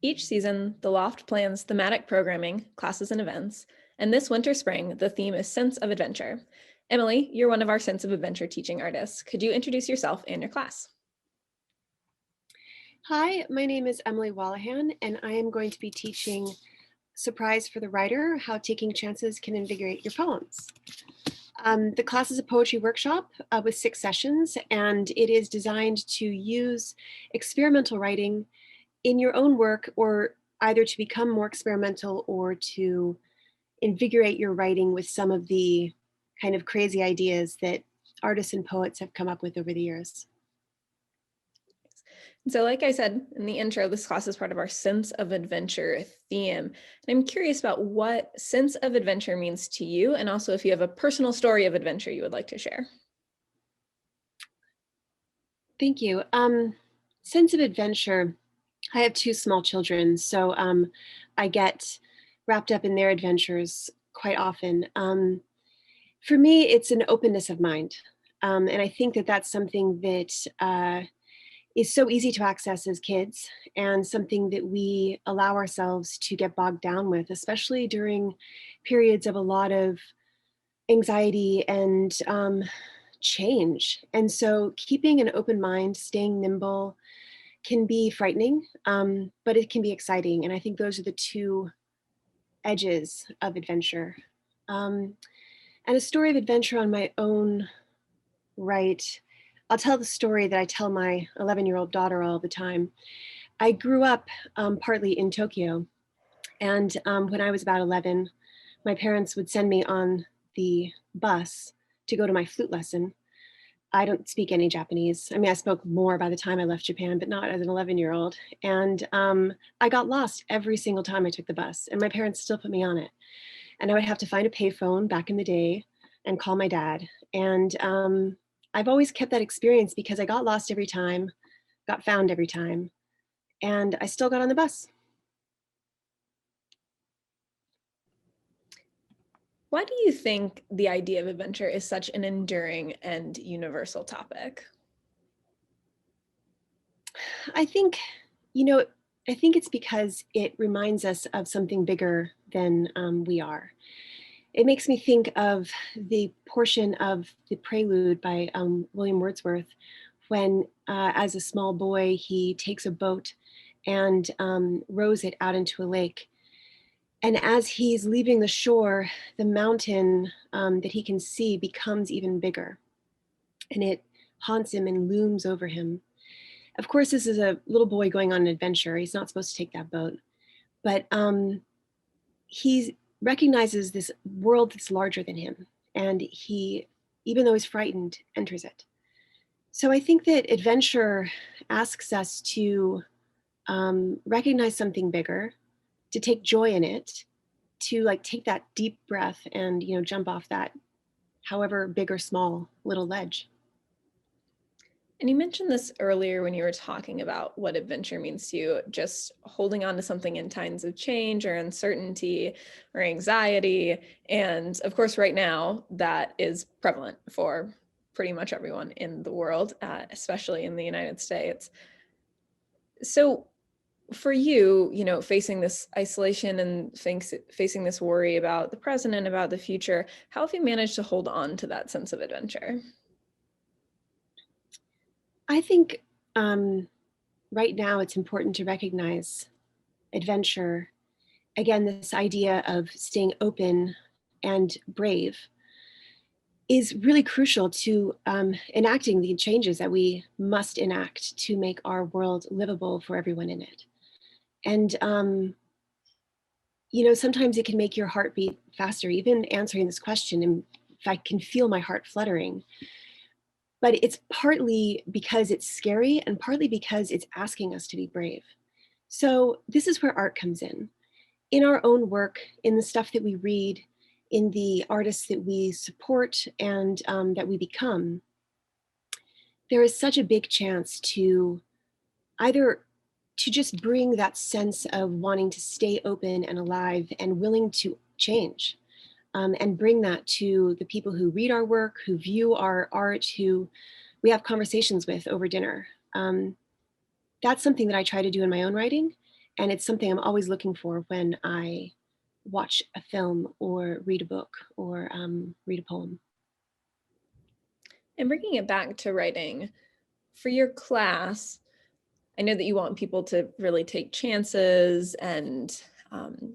Each season, the Loft plans thematic programming, classes, and events, and this winter-spring, the theme is Sense of Adventure. Emily, you're one of our Sense of Adventure teaching artists. Could you introduce yourself and your class? Hi, my name is Emily Wolahan, and I am going to be teaching Surprise for the Writer, How Taking Chances Can Invigorate Your Poems. The class is a poetry workshop with 6 sessions, and it is designed to use experimental writing in your own work, or either to become more experimental or to invigorate your writing with some of the kind of crazy ideas that artists and poets have come up with over the years. So like I said in the intro, this class is part of our Sense of Adventure theme. And I'm curious about what sense of adventure means to you, and also if you have a personal story of adventure you would like to share. Thank you. Sense of adventure. I have 2 small children, so I get wrapped up in their adventures quite often. For me, it's an openness of mind. And I think that that's something that is so easy to access as kids, and something that we allow ourselves to get bogged down with, especially during periods of a lot of anxiety and change. And so keeping an open mind, staying nimble, can be frightening, but it can be exciting. And I think those are the 2 edges of adventure. Um, and a story of adventure on my own right. I'll tell the story that I tell my 11-year-old daughter all the time. I grew up partly in Tokyo. And when I was about 11, my parents would send me on the bus to go to my flute lesson. I don't speak any Japanese. I mean, I spoke more by the time I left Japan, but not as an 11-year-old. And I got lost every single time I took the bus, and my parents still put me on it. And I would have to find a payphone back in the day and call my dad. And I've always kept that experience because I got lost every time, got found every time, and I still got on the bus. Why do you think the idea of adventure is such an enduring and universal topic? I think, you know, I think it's because it reminds us of something bigger than we are. It makes me think of the portion of the Prelude by William Wordsworth, when, as a small boy, he takes a boat and rows it out into a lake. And as he's leaving the shore, the mountain that he can see becomes even bigger, and it haunts him and looms over him. Of course, this is a little boy going on an adventure. He's not supposed to take that boat, but he recognizes this world that's larger than him, and he, even though he's frightened, enters it. So I think that adventure asks us to recognize something bigger, to take joy in it, to like take that deep breath and jump off that, however big or small, little ledge. And you mentioned this earlier when you were talking about what adventure means to you, just holding on to something in times of change or uncertainty or anxiety. And of course, right now, that is prevalent for pretty much everyone in the world, especially in the United States. So for you, facing this isolation and facing this worry about the present and about the future, how have you managed to hold on to that sense of adventure? I think right now it's important to recognize adventure. Again, this idea of staying open and brave is really crucial to enacting the changes that we must enact to make our world livable for everyone in it. And, sometimes it can make your heart beat faster, even answering this question. And I can feel my heart fluttering. But it's partly because it's scary and partly because it's asking us to be brave. So this is where art comes in our own work, in the stuff that we read, in the artists that we support and that we become. There is such a big chance to either to just bring that sense of wanting to stay open and alive and willing to change, and bring that to the people who read our work, who view our art, who we have conversations with over dinner. That's something that I try to do in my own writing. And it's something I'm always looking for when I watch a film or read a book or read a poem. And bringing it back to writing, for your class, I know that you want people to really take chances and, um,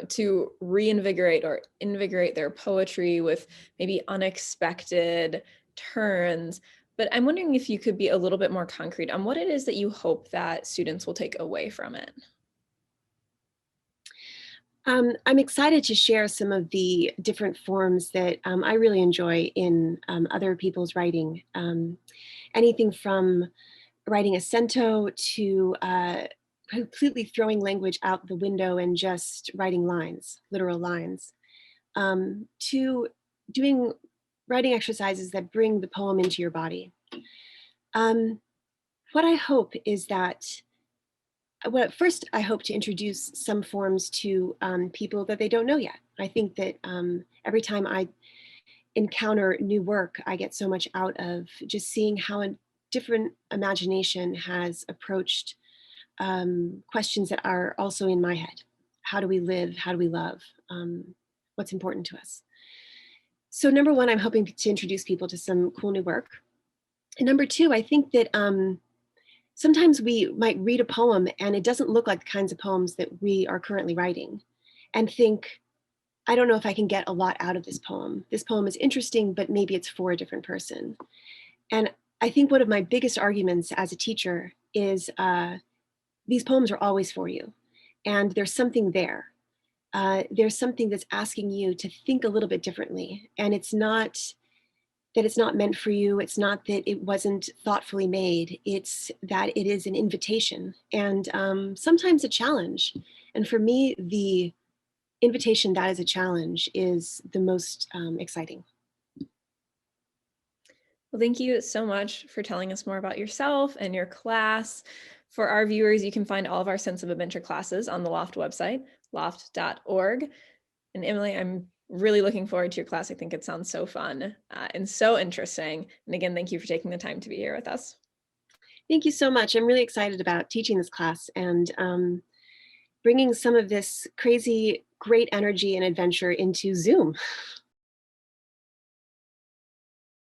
to reinvigorate or invigorate their poetry with maybe unexpected turns. But I'm wondering if you could be a little bit more concrete on what it is that you hope that students will take away from it. I'm excited to share some of the different forms that I really enjoy in other people's writing. Anything from writing a cento to completely throwing language out the window and just writing lines, literal lines, to doing writing exercises that bring the poem into your body. Um, what I hope is that, well, first, I hope to introduce some forms to people that they don't know yet. I think that every time I encounter new work, I get so much out of just seeing how a different imagination has approached questions that are also in my head. How do we live? How do we love? What's important to us? So, number one, I'm hoping to introduce people to some cool new work. And number two, I think that sometimes we might read a poem and it doesn't look like the kinds of poems that we are currently writing, and think, I don't know if I can get a lot out of this poem. This poem is interesting, but maybe it's for a different person. And I think one of my biggest arguments as a teacher is these poems are always for you. And there's something there. There's something that's asking you to think a little bit differently. And it's not that it's not meant for you. It's not that it wasn't thoughtfully made. It's that it is an invitation and sometimes a challenge. And for me, the invitation that is a challenge is the most exciting. Well, thank you so much for telling us more about yourself and your class. For our viewers, you can find all of our Sense of Adventure classes on the Loft website, loft.org. And Emily, I'm really looking forward to your class. I think it sounds so fun and so interesting. And again, thank you for taking the time to be here with us. Thank you so much. I'm really excited about teaching this class and bringing some of this crazy, great energy and adventure into Zoom.